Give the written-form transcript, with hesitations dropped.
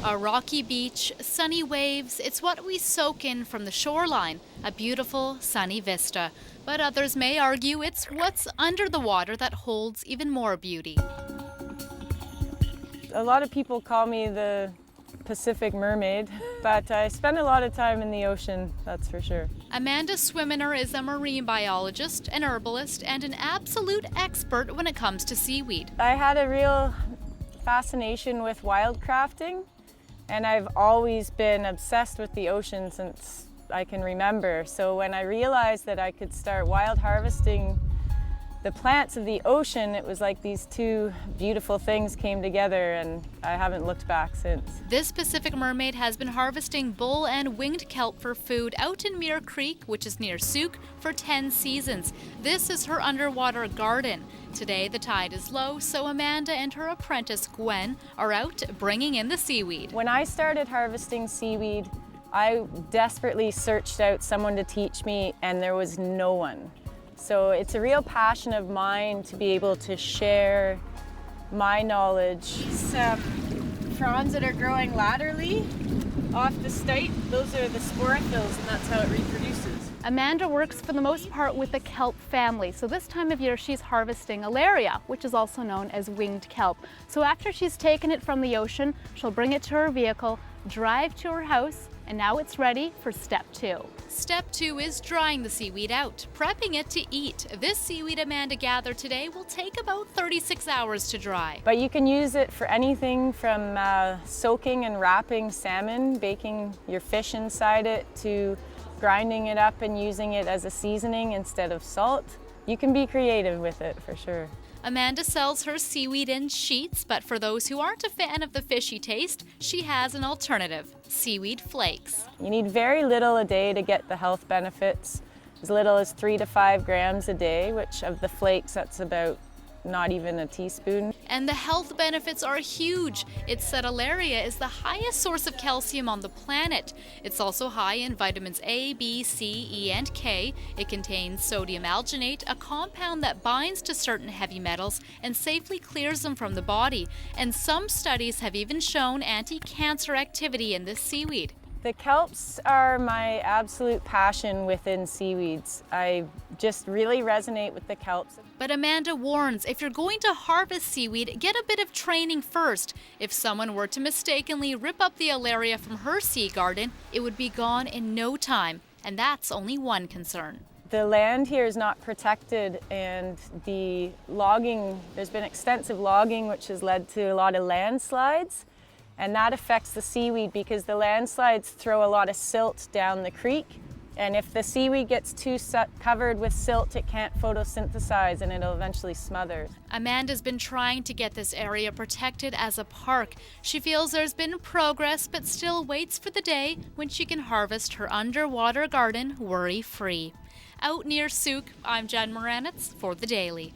A rocky beach, sunny waves, it's what we soak in from the shoreline, a beautiful, sunny vista. But others may argue it's what's under the water that holds even more beauty. A lot of people call me the Pacific mermaid, but I spend a lot of time in the ocean, that's for sure. Amanda Swiminer is a marine biologist, an herbalist, and an absolute expert when it comes to seaweed. I had a real fascination with wildcrafting, and I've always been obsessed with the ocean since I can remember. So when I realized that I could start wild harvesting the plants of the ocean, it was like these two beautiful things came together, and I haven't looked back since. This Pacific mermaid has been harvesting bull and winged kelp for food out in Muir Creek, which is near Souk, for 10 seasons. This is her underwater garden. Today the tide is low, so Amanda and her apprentice Gwen are out bringing in the seaweed. When I started harvesting seaweed, I desperately searched out someone to teach me, and there was no one. So it's a real passion of mine to be able to share my knowledge. These fronds that are growing laterally off the stite, those are the sporophylls, and that's how it reproduces. Amanda works for the most part with the kelp family. So this time of year she's harvesting alaria, which is also known as winged kelp. So after she's taken it from the ocean, she'll bring it to her vehicle, drive to her house, and now it's ready for step 2. Step 2 is drying the seaweed out, prepping it to eat. This seaweed Amanda gathered today will take about 36 hours to dry. But you can use it for anything from soaking and wrapping salmon, baking your fish inside it, to grinding it up and using it as a seasoning instead of salt. You can be creative with it for sure. Amanda sells her seaweed in sheets, but for those who aren't a fan of the fishy taste, she has an alternative: seaweed flakes. You need very little a day to get the health benefits, as little as 3 to 5 grams a day, which of the flakes, that's about not even a teaspoon. And the health benefits are huge. It's said alaria is the highest source of calcium on the planet. It's also high in vitamins A, B, C, E, and K. It contains sodium alginate, a compound that binds to certain heavy metals and safely clears them from the body. And some studies have even shown anti-cancer activity in this seaweed. The kelps are my absolute passion within seaweeds. I just really resonate with the kelps. But Amanda warns, if you're going to harvest seaweed, get a bit of training first. If someone were to mistakenly rip up the alaria from her sea garden, it would be gone in no time. And that's only one concern. The land here is not protected, and the logging, there's been extensive logging which has led to a lot of landslides. And that affects the seaweed because the landslides throw a lot of silt down the creek. And if the seaweed gets too covered with silt, it can't photosynthesize and it'll eventually smother. Amanda's been trying to get this area protected as a park. She feels there's been progress, but still waits for the day when she can harvest her underwater garden worry-free. Out near Souk, I'm Muranetz for The Daily.